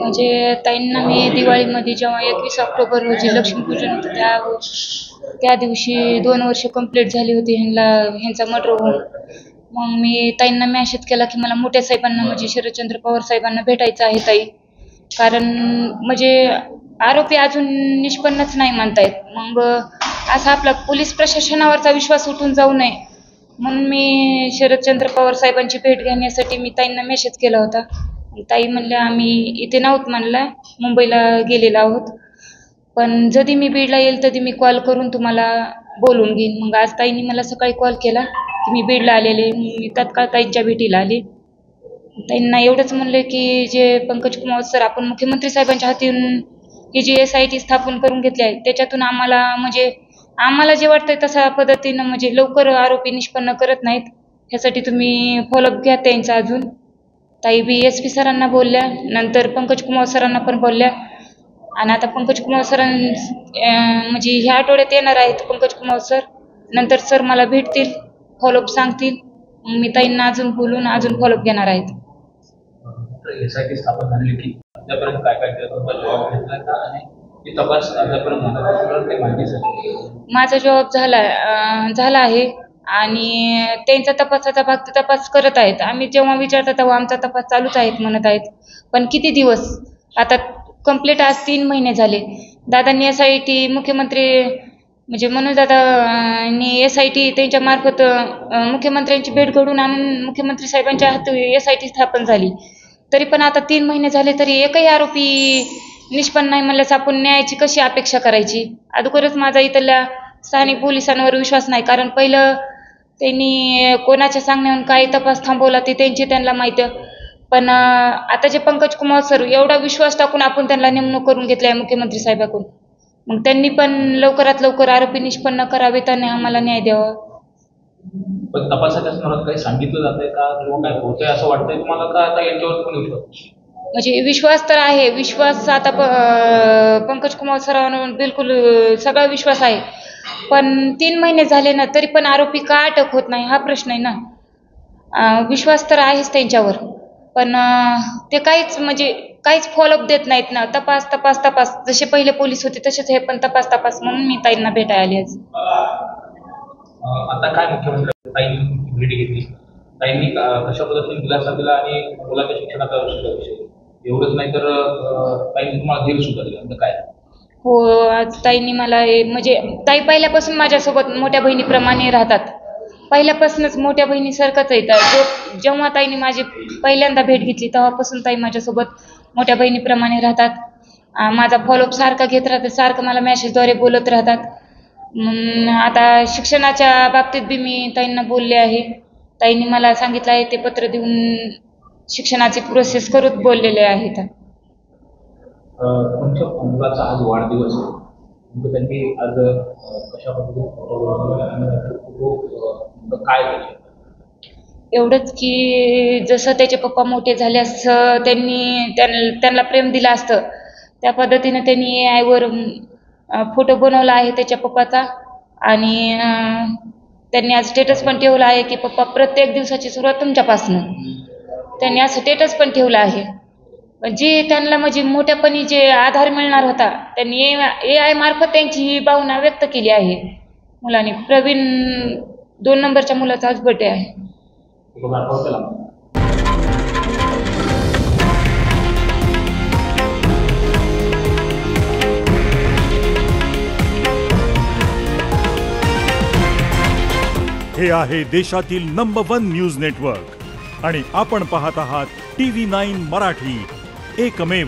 म्हणजे ताईंना मी दिवाळीमध्ये जेव्हा 21 ऑक्टोबर रोजी लक्ष्मीपूजन होतं त्या दिवशी 2 वर्ष कंप्लीट झाली होती ह्यांचा मर्डर होऊन. मग मी ताईंना मेसेज केला की मला मोठ्या साहेबांना म्हणजे शरदचंद्र पवार साहेबांना भेटायचं आहे ताई. कारण म्हणजे आरोपी अजून निष्पन्नच नाही म्हणतायत. मग असा आपला पोलीस प्रशासनावरचा विश्वास उठून जाऊ नये म्हणून मी शरदचंद्र पवार साहेबांची भेट घेण्यासाठी मी ताईंना मेसेज केला होता. ताई म्हणल्या आम्ही इथे नव्हत म्हणला, मुंबईला गेलेलो आहोत, पण जधी मी बीडला येईल तधी मी कॉल करून तुम्हाला बोलून घेईन. मग आज ताईंनी मला सकाळी कॉल केला की मी बीडला आलेले. मी तात्काळ ताईंच्या भेटीला आले. ताईंना एवढंच म्हणले की जे पंकज कुमार सर आपण मुख्यमंत्री साहेबांच्या हातून ही जी SIT स्थापन करून घेतली आहे त्याच्यातून आम्हाला जे वाटतंय तशा पद्धतीनं म्हणजे लवकर आरोपी निष्पन्न करत नाहीत, ह्यासाठी तुम्ही फॉलोअप घ्या त्यांचा. अजून ताई SP सरांना बोलल्या, नंतर पंकज कुमार सरांना पण बोलल्या. आणि आता पंकज कुमार म्हणजे ह्या आठवड्यात येणार आहेत पंकज कुमार सर. नंतर सर मला भेटतील, फॉलोअप सांगतील. मी ताईंना अजून बोलून अजून फॉलोअप घेणार आहेत. SIT स्थापन झाली की आतापर्यंत काय काय जबाब घेतला का आणि तपास माझा जॉब झाला आहे आणि त्यांचा तपासाचा भाग तपास करत आहेत. आम्ही जेव्हा विचारतो तेव्हा आमचा तपास चालूच आहेत म्हणत आहेत. पण किती दिवस आता कंप्लीट आज 3 महिने झाले. दादांनी SIT मुख्यमंत्री म्हणजे मनोज दादांनी SIT त्यांच्या मार्फत मुख्यमंत्र्यांची भेट घडून आणून मुख्यमंत्री साहेबांच्या हातून SIT स्थापन झाली. तरी पण आता 3 महिने झाले तरी एकही आरोपी निष्पन्न नाही म्हणल्यास आपण न्यायाची कशी अपेक्षा करायची. अगोदरच माझा इथल्या स्थानिक पोलिसांवर विश्वास नाही, कारण पहिलं त्यांनी कोणाच्या सांगण्यावरून काही तपास थांबवला ते त्यांना माहीत. पण आता जे पंकज कुमार सर एवढा विश्वास टाकून आपण त्यांना नेमणूक करून घेतली आहे मुख्यमंत्री साहेबांकडून. मग त्यांनी पण लवकरात लवकर आरोपी निष्पन्न करावेत आणि आम्हाला न्याय द्यावा. पण तपासाच्या संदर्भात काही सांगितलं जातंय का किंवा काय होतंय असं वाटतंय तुम्हाला का आता यांच्यावर पण विश्वास? म्हणजे विश्वास तर आहे, विश्वास आता पंकज कुमार सरांवर बिलकुल सगळा विश्वास आहे. पण 3 महिने झाले ना तरी पण आरोपी का अटक होत नाही हा प्रश्न आहे ना. विश्वास तर आहेच त्यांच्यावर, पण ते काहीच फॉलोअप देत नाहीत ना. तपास जसे पहिले पोलीस होते तसेच हे पण तपास म्हणून मी ताईंना भेटायला आली आज. आता काय मुख्यमंत्री ताईंनी भेट घेतली, ताईंनी कशा पद्धतीने दिलासा दिला आणि मुलाच्या शिक्षणाचा विषय एवढंच नाही तर ताईंनी तुम्हाला धीर सुद्धा दिला काय? हो, आज ताईंनी मला म्हणजे ताई पहिल्यापासून माझ्यासोबत मोठ्या बहिणीप्रमाणे राहतात. पहिल्यापासूनच मोठ्या बहिणीसारखंच येतात. जेव्हा ताईंनी माझी पहिल्यांदा भेट घेतली तेव्हापासून ताई माझ्यासोबत मोठ्या बहिणीप्रमाणे राहतात. माझा फॉलोअप सारखा घेत राहतात, सारखं मला मेसेजद्वारे बोलत राहतात. आता शिक्षणाच्या बाबतीत बी मी ताईंना बोलले आहे. ताईंनी मला सांगितलं आहे ते पत्र देऊन शिक्षणाची प्रोसेस करून बोललेले आहेत. तुमच्या मुलाचा आज वाढदिवस आहे, त्यांनी आज कशा पद्धतीने काय एवढंच की जसं त्याचे पप्पा मोठे झाले असं त्यांना प्रेम दिलं असतं त्या पद्धतीने त्यांनी AI वर फोटो बनवला आहे त्याच्या पप्पाचा. आणि त्यांनी आज स्टेटस पण ठेवला आहे की पप्पा प्रत्येक दिवसाची सुरुवात तुमच्यापासून. त्यांनी असं स्टेटस पण ठेवलं आहे. जे त्यांना म्हणजे मोठ्यापणी जे आधार मिळणार होता त्यांनी AI मार्फत त्यांची ही भावना व्यक्त केली आहे मुलाने. प्रवीण 2 नंबरच्या मुलाचा आज बर्थडे आहे. हे आहे देशातील नंबर 1 न्यूज नेटवर्क आणि आपण पाहत आहात TV9 मराठी, एकमेव.